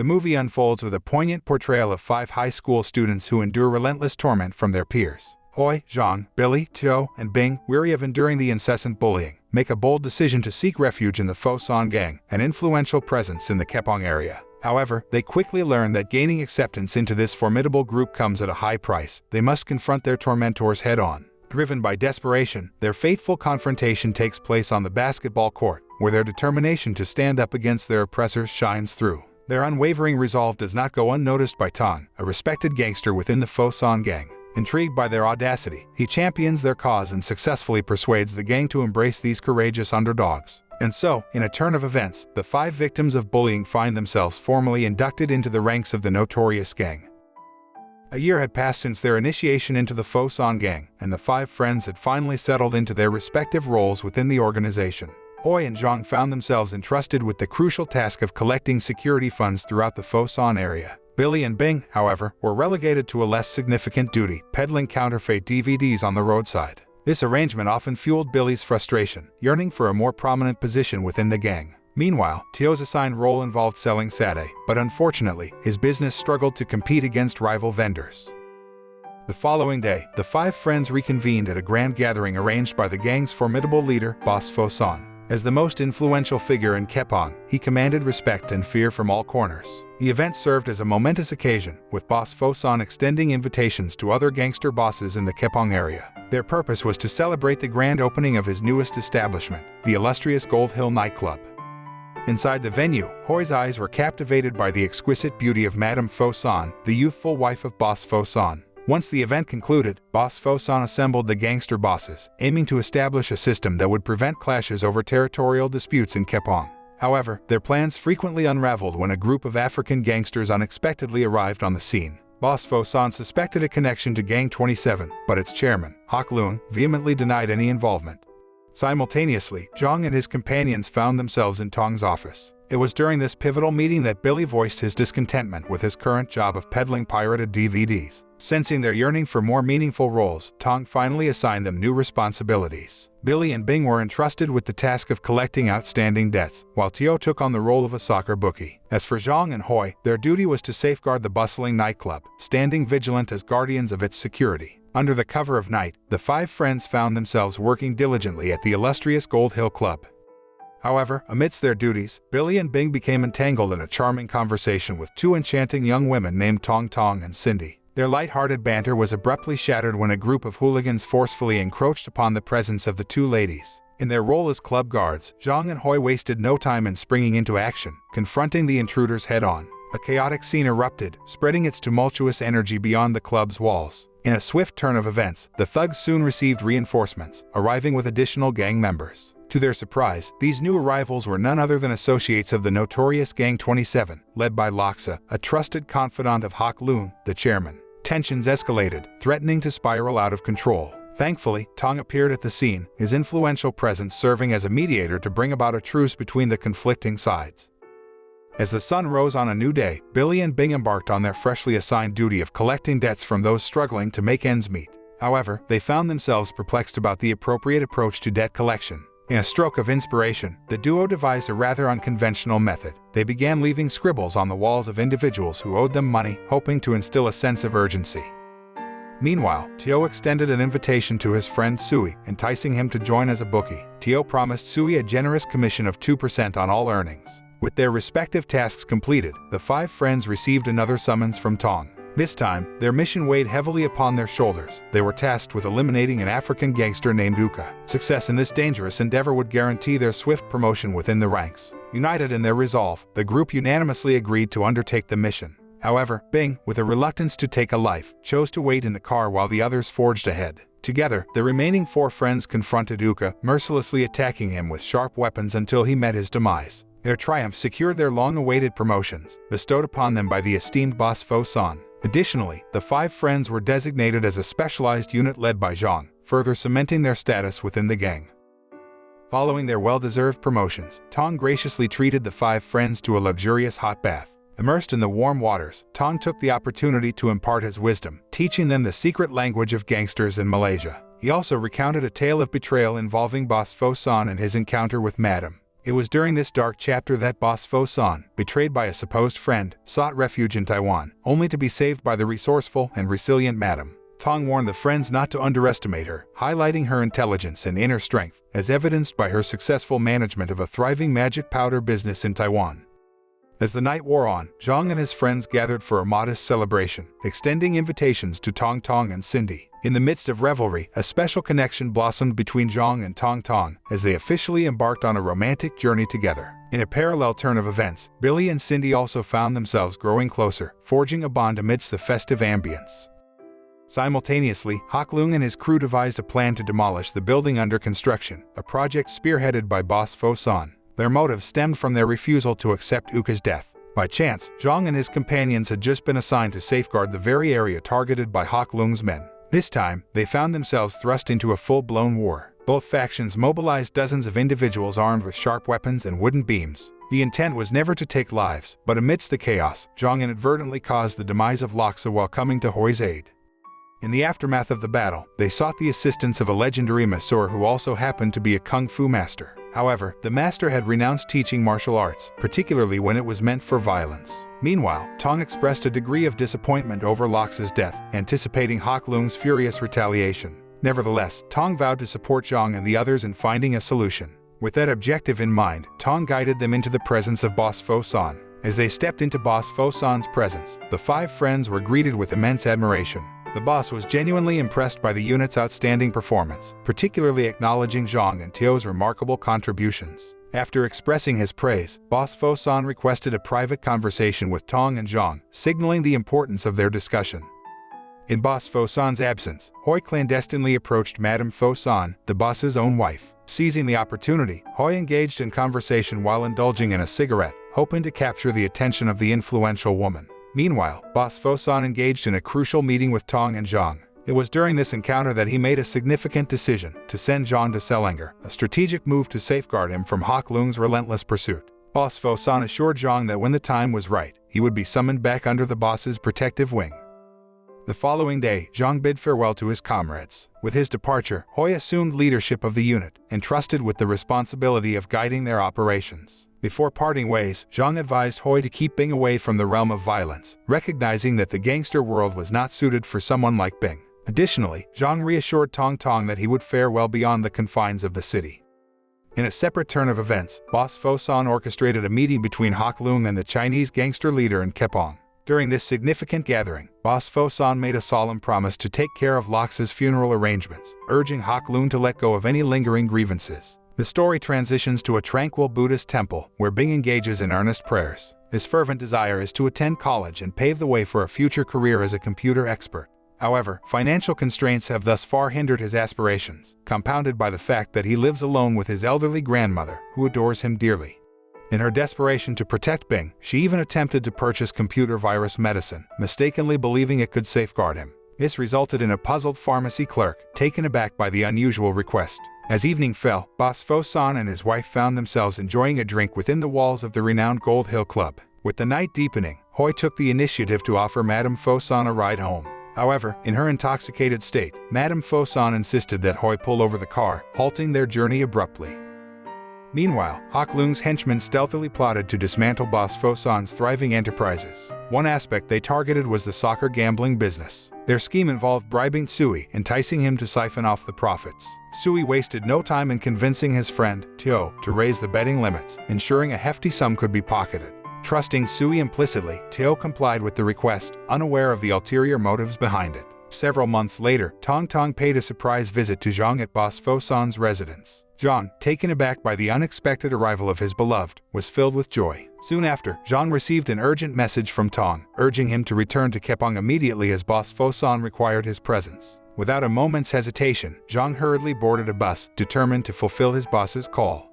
The movie unfolds with a poignant portrayal of 5 high school students who endure relentless torment from their peers. Hoi, Zhang, Billy, Teo, and Bing, weary of enduring the incessant bullying, make a bold decision to seek refuge in the Fosun gang, an influential presence in the Kepong area. However, they quickly learn that gaining acceptance into this formidable group comes at a high price. They must confront their tormentors head-on. Driven by desperation, their fateful confrontation takes place on the basketball court, where their determination to stand up against their oppressors shines through. Their unwavering resolve does not go unnoticed by Tong, a respected gangster within the Fosun gang. Intrigued by their audacity, he champions their cause and successfully persuades the gang to embrace these courageous underdogs. And so, in a turn of events, the 5 victims of bullying find themselves formally inducted into the ranks of the notorious gang. A year had passed since their initiation into the Fosun gang, and the 5 friends had finally settled into their respective roles within the organization. Hoi and Zhang found themselves entrusted with the crucial task of collecting security funds throughout the Fosun area. Billy and Bing, however, were relegated to a less significant duty, peddling counterfeit DVDs on the roadside. This arrangement often fueled Billy's frustration, yearning for a more prominent position within the gang. Meanwhile, Teo's assigned role involved selling satay, but unfortunately, his business struggled to compete against rival vendors. The following day, the 5 friends reconvened at a grand gathering arranged by the gang's formidable leader, Boss Fosun. As the most influential figure in Kepong, he commanded respect and fear from all corners. The event served as a momentous occasion, with Boss Fosun extending invitations to other gangster bosses in the Kepong area. Their purpose was to celebrate the grand opening of his newest establishment, the illustrious Gold Hill nightclub. Inside the venue, Hoi's eyes were captivated by the exquisite beauty of Madame Fosun, the youthful wife of Boss Fosun. Once the event concluded, Boss Fosun assembled the gangster bosses, aiming to establish a system that would prevent clashes over territorial disputes in Kepong. However, their plans frequently unraveled when a group of African gangsters unexpectedly arrived on the scene. Boss Fosun suspected a connection to Gang 27, but its chairman, Hak Lun, vehemently denied any involvement. Simultaneously, Zhang and his companions found themselves in Tong's office. It was during this pivotal meeting that Billy voiced his discontentment with his current job of peddling pirated DVDs. Sensing their yearning for more meaningful roles, Tong finally assigned them new responsibilities. Billy and Bing were entrusted with the task of collecting outstanding debts, while Teo took on the role of a soccer bookie. As for Zhang and Hoi, their duty was to safeguard the bustling nightclub, standing vigilant as guardians of its security. Under the cover of night, the 5 friends found themselves working diligently at the illustrious Gold Hill Club. However, amidst their duties, Billy and Bing became entangled in a charming conversation with 2 enchanting young women named Tong Tong and Cindy. Their light-hearted banter was abruptly shattered when a group of hooligans forcefully encroached upon the presence of the 2 ladies. In their role as club guards, Zhang and Hoi wasted no time in springing into action, confronting the intruders head-on. A chaotic scene erupted, spreading its tumultuous energy beyond the club's walls. In a swift turn of events, the thugs soon received reinforcements, arriving with additional gang members. To their surprise, these new arrivals were none other than associates of the notorious Gang 27, led by Laksa, a trusted confidant of Hak Lun, the chairman. Tensions escalated, threatening to spiral out of control. Thankfully, Tong appeared at the scene, his influential presence serving as a mediator to bring about a truce between the conflicting sides. As the sun rose on a new day, Billy and Bing embarked on their freshly assigned duty of collecting debts from those struggling to make ends meet. However, they found themselves perplexed about the appropriate approach to debt collection. In a stroke of inspiration, the duo devised a rather unconventional method. They began leaving scribbles on the walls of individuals who owed them money, hoping to instill a sense of urgency. Meanwhile, Teo extended an invitation to his friend Sui, enticing him to join as a bookie. Teo promised Sui a generous commission of 2% on all earnings. With their respective tasks completed, the 5 friends received another summons from Tong. This time, their mission weighed heavily upon their shoulders. They were tasked with eliminating an African gangster named Uka. Success in this dangerous endeavor would guarantee their swift promotion within the ranks. United in their resolve, the group unanimously agreed to undertake the mission. However, Bing, with a reluctance to take a life, chose to wait in the car while the others forged ahead. Together, the remaining 4 friends confronted Uka, mercilessly attacking him with sharp weapons until he met his demise. Their triumph secured their long-awaited promotions, bestowed upon them by the esteemed Boss Fosun. Additionally, the 5 friends were designated as a specialized unit led by Zhang, further cementing their status within the gang. Following their well-deserved promotions, Tong graciously treated the 5 friends to a luxurious hot bath. Immersed in the warm waters, Tong took the opportunity to impart his wisdom, teaching them the secret language of gangsters in Malaysia. He also recounted a tale of betrayal involving Boss Fosun and his encounter with Madame. It was during this dark chapter that Boss Fo San, betrayed by a supposed friend, sought refuge in Taiwan, only to be saved by the resourceful and resilient Madame. Tong warned the friends not to underestimate her, highlighting her intelligence and inner strength, as evidenced by her successful management of a thriving magic powder business in Taiwan. As the night wore on, Zhang and his friends gathered for a modest celebration, extending invitations to Tong Tong and Cindy. In the midst of revelry, a special connection blossomed between Zhang and Tong Tong as they officially embarked on a romantic journey together. In a parallel turn of events, Billy and Cindy also found themselves growing closer, forging a bond amidst the festive ambience. Simultaneously, Hak Leung and his crew devised a plan to demolish the building under construction, a project spearheaded by Boss Fo San. Their motive stemmed from their refusal to accept Uka's death. By chance, Zhang and his companions had just been assigned to safeguard the very area targeted by Hak Leung's men. This time, they found themselves thrust into a full-blown war. Both factions mobilized dozens of individuals armed with sharp weapons and wooden beams. The intent was never to take lives, but amidst the chaos, Zhang inadvertently caused the demise of Laksa while coming to Hoi's aid. In the aftermath of the battle, they sought the assistance of a legendary masseur who also happened to be a kung fu master. However, the master had renounced teaching martial arts, particularly when it was meant for violence. Meanwhile, Tong expressed a degree of disappointment over Laksa's death, anticipating Hak Leung's furious retaliation. Nevertheless, Tong vowed to support Zhang and the others in finding a solution. With that objective in mind, Tong guided them into the presence of Boss Fo San. As they stepped into Boss Fo San's presence, the five friends were greeted with immense admiration. The boss was genuinely impressed by the unit's outstanding performance, particularly acknowledging Zhang and Tio's remarkable contributions. After expressing his praise, Boss Fo San requested a private conversation with Tong and Zhang, signaling the importance of their discussion. In Boss Fo San's absence, Hoi clandestinely approached Madame Fo San, the boss's own wife. Seizing the opportunity, Hoi engaged in conversation while indulging in a cigarette, hoping to capture the attention of the influential woman. Meanwhile, Boss Fo San engaged in a crucial meeting with Tong and Zhang. It was during this encounter that he made a significant decision to send Zhang to Selenger, a strategic move to safeguard him from Hak Leung's relentless pursuit. Boss Fo San assured Zhang that when the time was right, he would be summoned back under the boss's protective wing. The following day, Zhang bid farewell to his comrades. With his departure, Hoi assumed leadership of the unit, entrusted with the responsibility of guiding their operations. Before parting ways, Zhang advised Hoi to keep Bing away from the realm of violence, recognizing that the gangster world was not suited for someone like Bing. Additionally, Zhang reassured Tong Tong that he would fare well beyond the confines of the city. In a separate turn of events, Boss Fo San orchestrated a meeting between Hak Leung and the Chinese gangster leader in Kepong. During this significant gathering, Boss Fo San made a solemn promise to take care of Laksa's funeral arrangements, urging Hak Leung to let go of any lingering grievances. The story transitions to a tranquil Buddhist temple where Bing engages in earnest prayers. His fervent desire is to attend college and pave the way for a future career as a computer expert. However, financial constraints have thus far hindered his aspirations, compounded by the fact that he lives alone with his elderly grandmother, who adores him dearly. In her desperation to protect Bing, she even attempted to purchase computer virus medicine, mistakenly believing it could safeguard him. This resulted in a puzzled pharmacy clerk, taken aback by the unusual request. As evening fell, Boss Fo San and his wife found themselves enjoying a drink within the walls of the renowned Gold Hill Club. With the night deepening, Hoi took the initiative to offer Madame Fo San a ride home. However, in her intoxicated state, Madame Fo San insisted that Hoi pull over the car, halting their journey abruptly. Meanwhile, Hak Leung's henchmen stealthily plotted to dismantle Boss Fo San's thriving enterprises. One aspect they targeted was the soccer gambling business. Their scheme involved bribing Sui, enticing him to siphon off the profits. Sui wasted no time in convincing his friend, Tio, to raise the betting limits, ensuring a hefty sum could be pocketed. Trusting Sui implicitly, Tio complied with the request, unaware of the ulterior motives behind it. Several months later, Tong Tong paid a surprise visit to Zhang at Boss Fo San's residence. Zhang, taken aback by the unexpected arrival of his beloved, was filled with joy. Soon after, Zhang received an urgent message from Tong, urging him to return to Kepong immediately as Boss Fo San required his presence. Without a moment's hesitation, Zhang hurriedly boarded a bus, determined to fulfill his boss's call.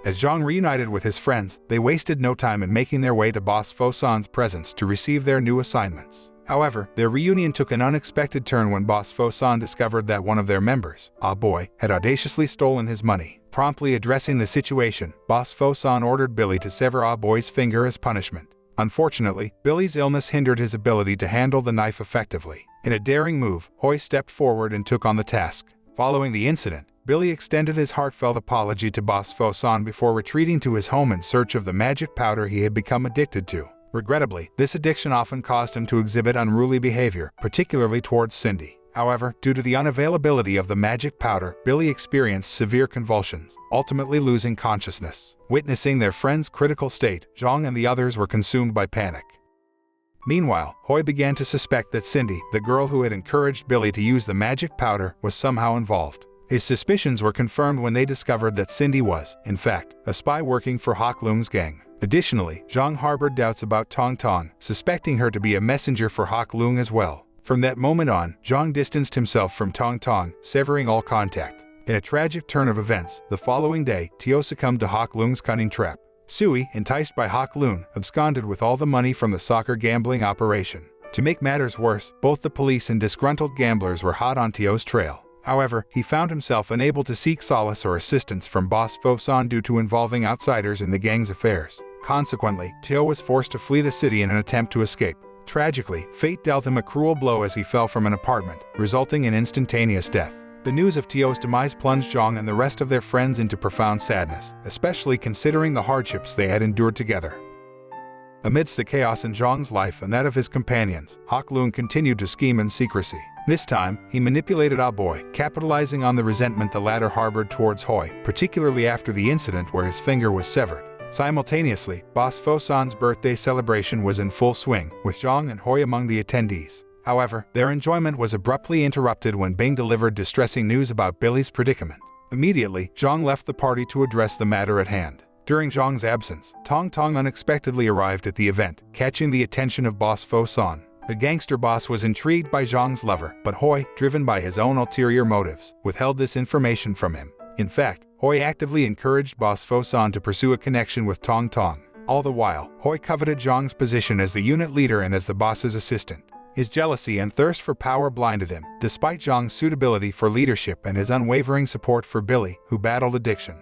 As Zhang reunited with his friends, they wasted no time in making their way to Boss Fo San's presence to receive their new assignments. However, their reunion took an unexpected turn when Boss Fo San discovered that one of their members, Ah Boy, had audaciously stolen his money. Promptly addressing the situation, Boss Fo San ordered Billy to sever Ah Boy's finger as punishment. Unfortunately, Billy's illness hindered his ability to handle the knife effectively. In a daring move, Hoi stepped forward and took on the task. Following the incident, Billy extended his heartfelt apology to Boss Fosan before retreating to his home in search of the magic powder he had become addicted to. Regrettably, this addiction often caused him to exhibit unruly behavior, particularly towards Cindy. However, due to the unavailability of the magic powder, Billy experienced severe convulsions, ultimately losing consciousness. Witnessing their friend's critical state, Zhang and the others were consumed by panic. Meanwhile, Hoi began to suspect that Cindy, the girl who had encouraged Billy to use the magic powder, was somehow involved. His suspicions were confirmed when they discovered that Cindy was, in fact, a spy working for Hak Lung's gang. Additionally, Zhang harbored doubts about Tong Tong, suspecting her to be a messenger for Hak Lung as well. From that moment on, Zhang distanced himself from Tong Tong, severing all contact. In a tragic turn of events, the following day, Tio succumbed to Hak Lung's cunning trap. Sui, enticed by Hak Lung, absconded with all the money from the soccer gambling operation. To make matters worse, both the police and disgruntled gamblers were hot on Tio's trail. However, he found himself unable to seek solace or assistance from Boss Fosan due to involving outsiders in the gang's affairs. Consequently, Tio was forced to flee the city in an attempt to escape. Tragically, fate dealt him a cruel blow as he fell from an apartment, resulting in instantaneous death. The news of Tio's demise plunged Zhang and the rest of their friends into profound sadness, especially considering the hardships they had endured together. Amidst the chaos in Zhang's life and that of his companions, Hak Lung continued to scheme in secrecy. This time, he manipulated Ah Boy, capitalizing on the resentment the latter harbored towards Hoi, particularly after the incident where his finger was severed. Simultaneously, Boss Fosan's birthday celebration was in full swing, with Zhang and Hoi among the attendees. However, their enjoyment was abruptly interrupted when Bing delivered distressing news about Billy's predicament. Immediately, Zhang left the party to address the matter at hand. During Zhang's absence, Tong Tong unexpectedly arrived at the event, catching the attention of Boss Fosan. The gangster boss was intrigued by Zhang's lover, but Hoi, driven by his own ulterior motives, withheld this information from him. In fact, Hoi actively encouraged Boss Fosan to pursue a connection with Tong Tong. All the while, Hoi coveted Zhang's position as the unit leader and as the boss's assistant. His jealousy and thirst for power blinded him, despite Zhang's suitability for leadership and his unwavering support for Billy, who battled addiction.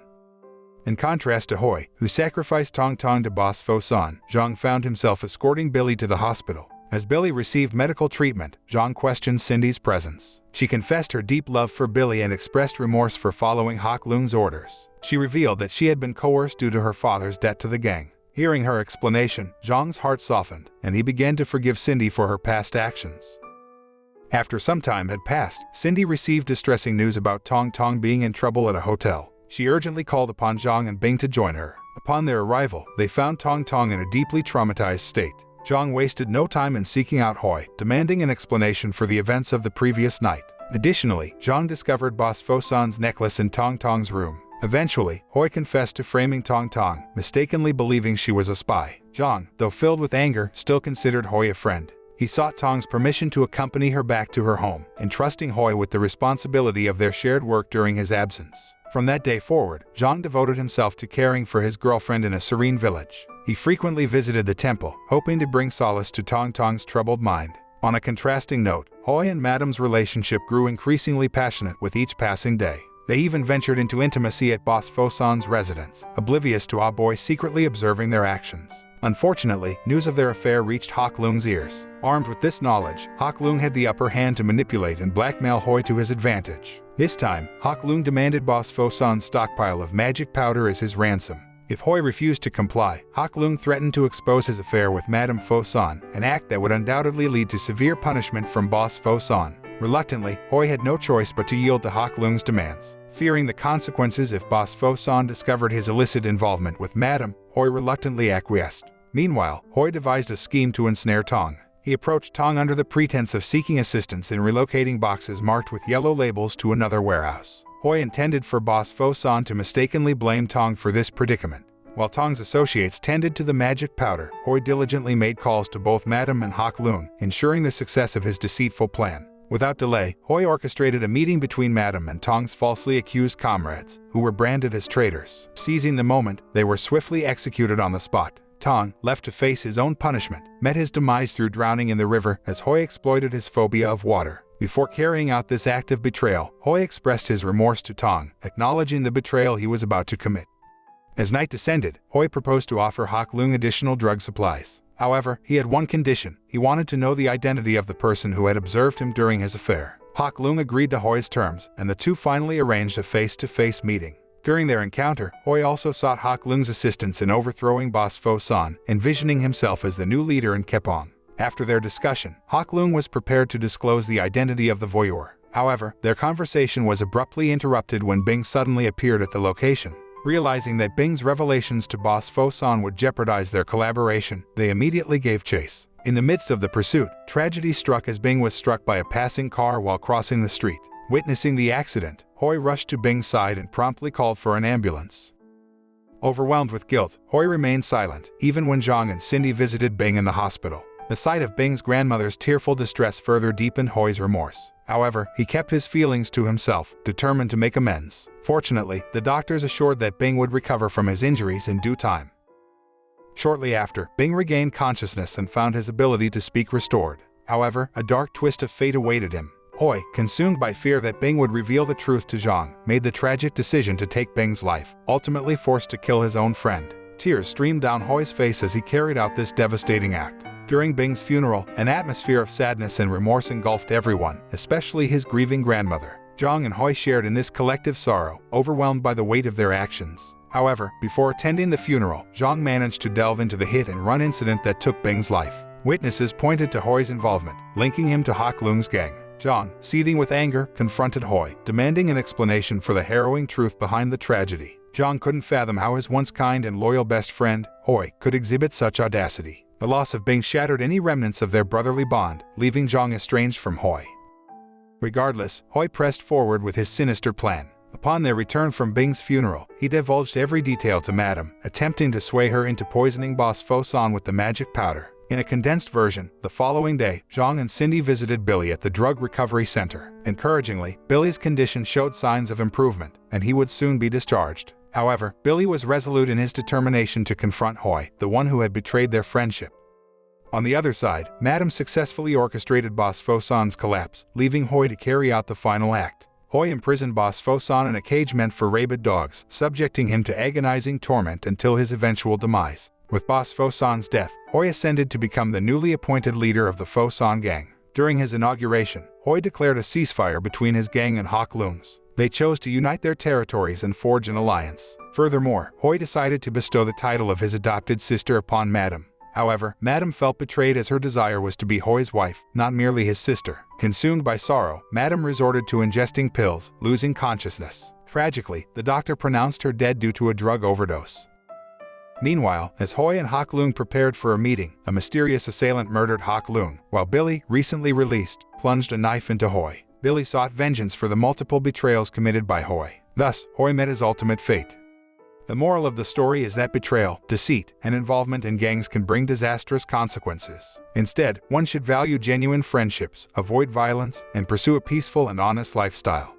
In contrast to Hoi, who sacrificed Tong Tong to Boss Fosan, Zhang found himself escorting Billy to the hospital. As Billy received medical treatment, Zhang questioned Cindy's presence. She confessed her deep love for Billy and expressed remorse for following Hak Lung's orders. She revealed that she had been coerced due to her father's debt to the gang. Hearing her explanation, Zhang's heart softened, and he began to forgive Cindy for her past actions. After some time had passed, Cindy received distressing news about Tong Tong being in trouble at a hotel. She urgently called upon Zhang and Bing to join her. Upon their arrival, they found Tong Tong in a deeply traumatized state. Zhang wasted no time in seeking out Hoi, demanding an explanation for the events of the previous night. Additionally, Zhang discovered Boss Fosan's necklace in Tong Tong's room. Eventually, Hoi confessed to framing Tong Tong, mistakenly believing she was a spy. Zhang, though filled with anger, still considered Hoi a friend. He sought Tong's permission to accompany her back to her home, entrusting Hoi with the responsibility of their shared work during his absence. From that day forward, Zhang devoted himself to caring for his girlfriend in a serene village. He frequently visited the temple, hoping to bring solace to Tong Tong's troubled mind. On a contrasting note, Hoi and Madam's relationship grew increasingly passionate with each passing day. They even ventured into intimacy at Boss Fosan's residence, oblivious to Ah Boy secretly observing their actions. Unfortunately, news of their affair reached Hak Lung's ears. Armed with this knowledge, Hak Lung had the upper hand to manipulate and blackmail Hoi to his advantage. This time, Hak Lung demanded Boss Fosan's stockpile of magic powder as his ransom. If Hoi refused to comply, Hak Lung threatened to expose his affair with Madame Fosan, an act that would undoubtedly lead to severe punishment from Boss Fosan. Reluctantly, Hoi had no choice but to yield to Hak Lung's demands. Fearing the consequences if Boss Fosan discovered his illicit involvement with Madame, Hoi reluctantly acquiesced. Meanwhile, Hoi devised a scheme to ensnare Tong. He approached Tong under the pretense of seeking assistance in relocating boxes marked with yellow labels to another warehouse. Hoi intended for Boss Fosan to mistakenly blame Tong for this predicament. While Tong's associates tended to the magic powder, Hoi diligently made calls to both Madame and Hak Lung, ensuring the success of his deceitful plan. Without delay, Hoi orchestrated a meeting between Madame and Tong's falsely accused comrades, who were branded as traitors. Seizing the moment, they were swiftly executed on the spot. Tong, left to face his own punishment, met his demise through drowning in the river as Hoi exploited his phobia of water. Before carrying out this act of betrayal, Hoi expressed his remorse to Tong, acknowledging the betrayal he was about to commit. As night descended, Hoi proposed to offer Hak Lung additional drug supplies. However, he had one condition. He wanted to know the identity of the person who had observed him during his affair. Hak Leung agreed to Hoi's terms, and the two finally arranged a face-to-face meeting. During their encounter, Hoi also sought Hak Leung's assistance in overthrowing Boss Fo San, envisioning himself as the new leader in Kepong. After their discussion, Hak Leung was prepared to disclose the identity of the voyeur. However, their conversation was abruptly interrupted when Bing suddenly appeared at the location. Realizing that Bing's revelations to Boss Fo San would jeopardize their collaboration, they immediately gave chase. In the midst of the pursuit, tragedy struck as Bing was struck by a passing car while crossing the street. Witnessing the accident, Hoi rushed to Bing's side and promptly called for an ambulance. Overwhelmed with guilt, Hoi remained silent, even when Zhang and Cindy visited Bing in the hospital. The sight of Bing's grandmother's tearful distress further deepened Hoi's remorse. However, he kept his feelings to himself, determined to make amends. Fortunately, the doctors assured that Bing would recover from his injuries in due time. Shortly after, Bing regained consciousness and found his ability to speak restored. However, a dark twist of fate awaited him. Hoi, consumed by fear that Bing would reveal the truth to Zhang, made the tragic decision to take Bing's life, ultimately forced to kill his own friend. Tears streamed down Hoi's face as he carried out this devastating act. During Bing's funeral, an atmosphere of sadness and remorse engulfed everyone, especially his grieving grandmother. Zhang and Hoi shared in this collective sorrow, overwhelmed by the weight of their actions. However, before attending the funeral, Zhang managed to delve into the hit-and-run incident that took Bing's life. Witnesses pointed to Hoi's involvement, linking him to Hak Leung's gang. Zhang, seething with anger, confronted Hoi, demanding an explanation for the harrowing truth behind the tragedy. Zhang couldn't fathom how his once kind and loyal best friend, Hoi, could exhibit such audacity. The loss of Bing shattered any remnants of their brotherly bond, leaving Zhang estranged from Hoi. Regardless, Hoi pressed forward with his sinister plan. Upon their return from Bing's funeral, he divulged every detail to Madame, attempting to sway her into poisoning Boss Fo San with the magic powder. In a condensed version, the following day, Zhang and Cindy visited Billy at the Drug Recovery Center. Encouragingly, Billy's condition showed signs of improvement, and he would soon be discharged. However, Billy was resolute in his determination to confront Hoi, the one who had betrayed their friendship. On the other side, Madame successfully orchestrated Boss Fo San's collapse, leaving Hoi to carry out the final act. Hoi imprisoned Boss Fo San in a cage meant for rabid dogs, subjecting him to agonizing torment until his eventual demise. With Boss Fo San's death, Hoi ascended to become the newly appointed leader of the Fo San gang. During his inauguration, Hoi declared a ceasefire between his gang and Hak Leung's. They chose to unite their territories and forge an alliance. Furthermore, Hoi decided to bestow the title of his adopted sister upon Madame. However, Madame felt betrayed as her desire was to be Hoi's wife, not merely his sister. Consumed by sorrow, Madame resorted to ingesting pills, losing consciousness. Tragically, the doctor pronounced her dead due to a drug overdose. Meanwhile, as Hoi and Hak Leung prepared for a meeting, a mysterious assailant murdered Hak Leung, while Billy, recently released, plunged a knife into Hoi. Billy sought vengeance for the multiple betrayals committed by Hoi. Thus, Hoi met his ultimate fate. The moral of the story is that betrayal, deceit, and involvement in gangs can bring disastrous consequences. Instead, one should value genuine friendships, avoid violence, and pursue a peaceful and honest lifestyle.